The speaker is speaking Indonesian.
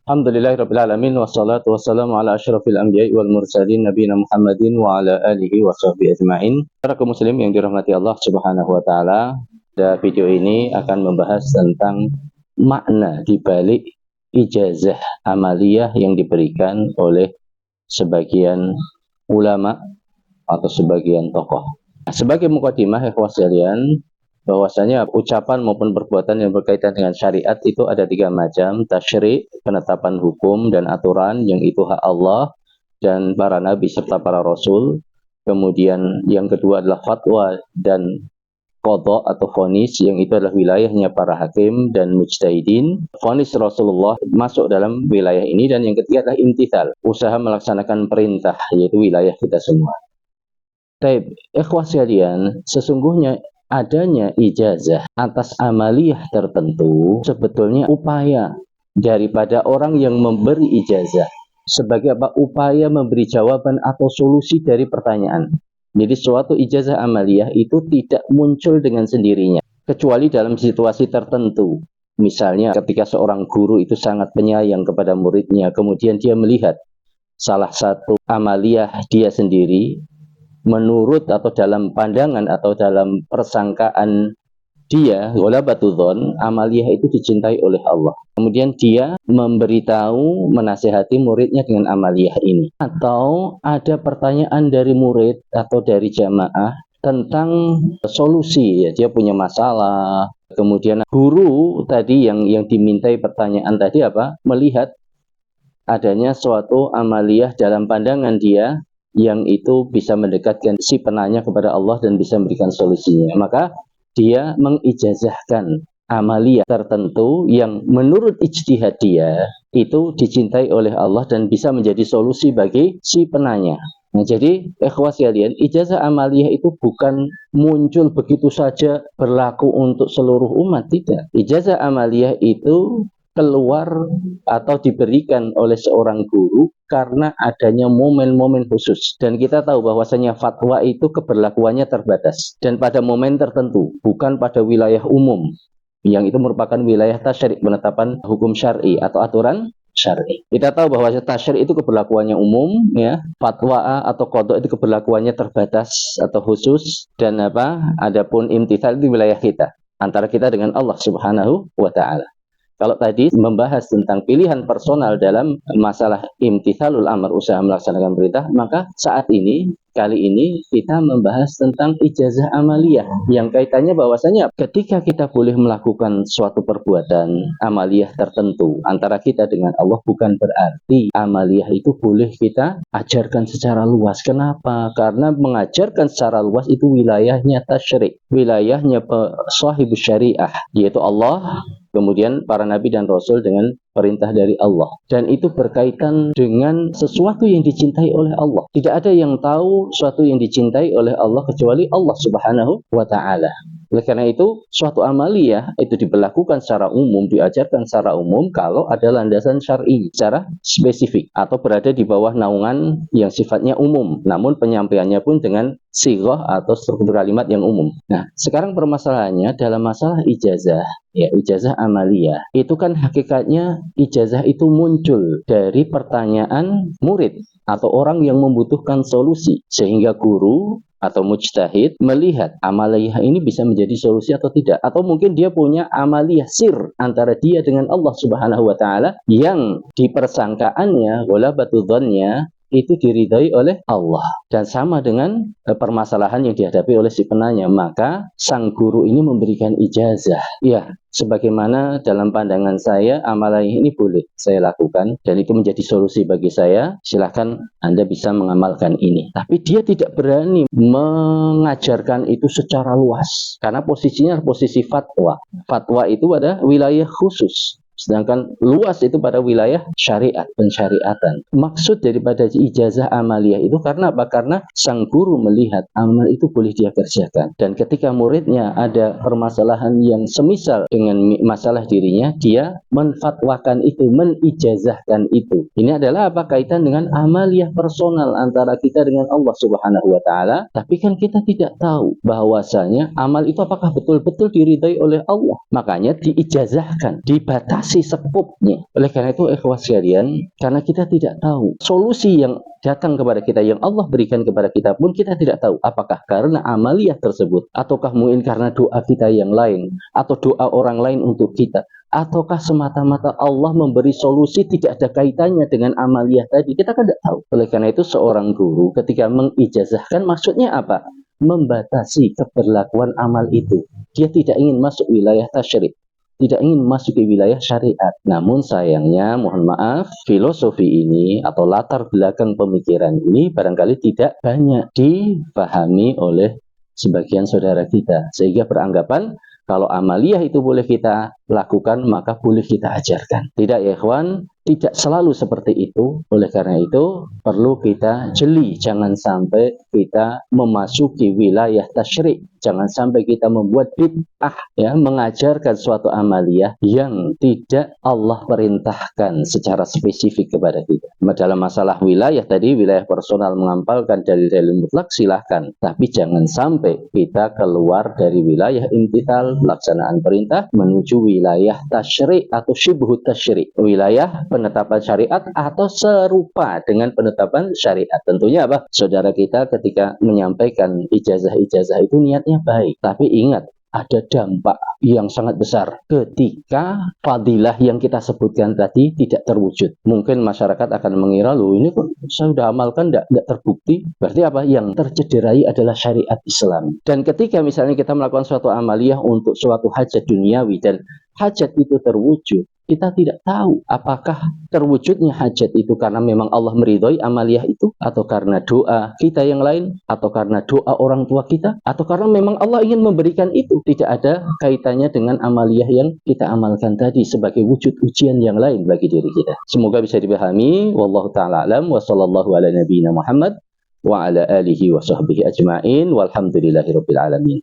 Alhamdulillahirabbil alamin wassalatu wassalamu ala asyrafil anbiya'i wal mursalin nabiyina Muhammadin wa ala alihi washabbihi ajmain. Para kaum muslim yang dirahmati Allah Subhanahu wa taala, video ini akan membahas tentang makna di balik ijazah amaliyah yang diberikan oleh sebagian ulama atau sebagian tokoh. Sebagai mukadimah ya sekalian, bahwasanya ucapan maupun perbuatan yang berkaitan dengan syariat itu ada 3 macam: tasyri', penetapan hukum dan aturan, yang itu hak Allah dan para nabi serta para rasul. Kemudian yang kedua adalah fatwa dan qadha atau vonis, yang itu adalah wilayahnya para hakim dan mujtahidin. Vonis Rasulullah masuk dalam wilayah ini. Dan yang ketiga adalah imtithal, usaha melaksanakan perintah, yaitu wilayah kita semua. Baik, ikhwah sekalian, sesungguhnya adanya ijazah atas amaliyah tertentu sebetulnya upaya daripada orang yang memberi ijazah sebagai apa? Upaya memberi jawaban atau solusi dari pertanyaan. Jadi suatu ijazah amaliyah itu tidak muncul dengan sendirinya, kecuali dalam situasi tertentu. Misalnya ketika seorang guru itu sangat penyayang kepada muridnya, kemudian dia melihat salah satu amaliyah dia sendiri, menurut atau dalam pandangan atau dalam persangkaan dia, ghalabatudz, amaliyah itu dicintai oleh Allah. Kemudian dia memberitahu, menasihati muridnya dengan amaliyah ini. Atau ada pertanyaan dari murid atau dari jamaah tentang solusi, ya, dia punya masalah. Kemudian guru tadi yang dimintai pertanyaan tadi apa? Melihat adanya suatu amaliyah dalam pandangan dia yang itu bisa mendekatkan si penanya kepada Allah dan bisa memberikan solusinya. Maka dia mengijazahkan amaliyah tertentu yang menurut ijtihad dia itu dicintai oleh Allah dan bisa menjadi solusi bagi si penanya. Nah, jadi ikhwah sekalian, ijazah amaliyah itu bukan muncul begitu saja berlaku untuk seluruh umat, tidak. Ijazah amaliyah itu keluar atau diberikan oleh seorang guru karena adanya momen-momen khusus. Dan kita tahu bahwasanya fatwa itu keberlakuannya terbatas dan pada momen tertentu, bukan pada wilayah umum, yang itu merupakan wilayah tasyri', penetapan hukum syar'i atau aturan syar'i. Kita tahu bahwa tasyri' itu keberlakuannya umum, ya. Fatwa atau qadha itu keberlakuannya terbatas atau khusus. Dan adapun imtithal di wilayah kita, antara kita dengan Allah Subhanahu wa taala. Kalau tadi membahas tentang pilihan personal dalam masalah imtithalul amr, usaha melaksanakan perintah, maka saat ini, kali ini kita membahas tentang ijazah amaliyah, yang kaitannya bahwasanya ketika kita boleh melakukan suatu perbuatan amaliyah tertentu antara kita dengan Allah, bukan berarti amaliyah itu boleh kita ajarkan secara luas. Kenapa? Karena mengajarkan secara luas itu wilayahnya tasyri', wilayahnya sahibus syariah, yaitu Allah, kemudian para nabi dan rasul dengan perintah dari Allah. Dan itu berkaitan dengan sesuatu yang dicintai oleh Allah. Tidak ada yang tahu sesuatu yang dicintai oleh Allah kecuali Allah Subhanahu wa ta'ala. Oleh karena itu, suatu amaliyah itu diberlakukan secara umum, diajarkan secara umum kalau ada landasan syar'i secara spesifik atau berada di bawah naungan yang sifatnya umum, namun penyampaiannya pun dengan sighah atau struktur kalimat yang umum. Nah, sekarang permasalahannya dalam masalah ijazah, ya, ijazah amaliyah. Itu kan hakikatnya ijazah itu muncul dari pertanyaan murid atau orang yang membutuhkan solusi, sehingga guru atau mujtahid melihat amaliyah ini bisa menjadi solusi atau tidak, atau mungkin dia punya amaliyah sir antara dia dengan Allah Subhanahu wa taala yang dipersangkaannya, ghalabatudz-dzannya, itu diridhai oleh Allah dan sama dengan permasalahan yang dihadapi oleh si penanya. Maka sang guru ini memberikan ijazah, ya, sebagaimana dalam pandangan saya amaliyah ini boleh saya lakukan dan itu menjadi solusi bagi saya, silahkan Anda bisa mengamalkan ini. Tapi dia tidak berani mengajarkan itu secara luas karena posisinya posisi fatwa. Fatwa itu pada wilayah khusus, sedangkan luas itu pada wilayah syariat, pensyariatan. Maksud daripada ijazah amaliyah itu karena apa? Karena sang guru melihat amal itu boleh dia kerjakan. Dan ketika muridnya ada permasalahan yang semisal dengan masalah dirinya, dia menfatwakan itu, menijazahkan itu. Ini adalah apa? Kaitan dengan amaliyah personal antara kita dengan Allah Subhanahu wa ta'ala. Tapi kan kita tidak tahu bahwasanya amal itu apakah betul-betul diridhai oleh Allah. Makanya diijazahkan, dibatasi membatasi skopnya. Oleh karena itu ikhwas sekalian, karena kita tidak tahu solusi yang datang kepada kita, yang Allah berikan kepada kita pun kita tidak tahu apakah karena amaliyah tersebut, ataukah mungkin karena doa kita yang lain, atau doa orang lain untuk kita, ataukah semata-mata Allah memberi solusi tidak ada kaitannya dengan amaliyah tadi. Kita kan tidak tahu. Oleh karena itu seorang guru ketika mengijazahkan maksudnya apa? Membatasi keberlakuan amal itu. Dia tidak ingin masuk wilayah tasyrik, tidak ingin masuk ke wilayah syariat. Namun sayangnya, mohon maaf, filosofi ini atau latar belakang pemikiran ini barangkali tidak banyak dipahami oleh sebagian saudara kita, sehingga beranggapan kalau amaliyah itu boleh kita lakukan, maka boleh kita ajarkan. Tidak ya ikhwan, tidak selalu seperti itu. Oleh karena itu perlu kita jeli, jangan sampai kita memasuki wilayah tasyrik, jangan sampai kita membuat bid'ah, ya, mengajarkan suatu amaliyah yang tidak Allah perintahkan secara spesifik kepada kita. Dalam masalah wilayah tadi, wilayah personal mengampalkan dalil-dalil mutlak silahkan, tapi jangan sampai kita keluar dari wilayah imtithal, pelaksanaan perintah, menuju wilayah tasyrik atau syibhut tasyrik, wilayah penetapan syariat atau serupa dengan penetapan syariat. Tentunya apa? Saudara kita ketika menyampaikan ijazah-ijazah itu niatnya baik, tapi ingat, ada dampak yang sangat besar ketika fadilah yang kita sebutkan tadi tidak terwujud. Mungkin masyarakat akan mengira, loh ini kok saya sudah amalkan tidak terbukti. Berarti apa? Yang tercederai adalah syariat Islam. Dan ketika misalnya kita melakukan suatu amaliyah untuk suatu hajat duniawi dan hajat itu terwujud, kita tidak tahu apakah terwujudnya hajat itu karena memang Allah meridhoi amaliyah itu, atau karena doa kita yang lain, atau karena doa orang tua kita, atau karena memang Allah ingin memberikan itu. Tidak ada kaitannya dengan amaliyah yang kita amalkan tadi sebagai wujud ujian yang lain bagi diri kita. Semoga bisa dipahami. Wallahu ta'ala alam wa sallallahu ala nabiyyina Muhammad wa ala alihi wa sahbihi ajma'in walhamdulillahi rabbil alamin.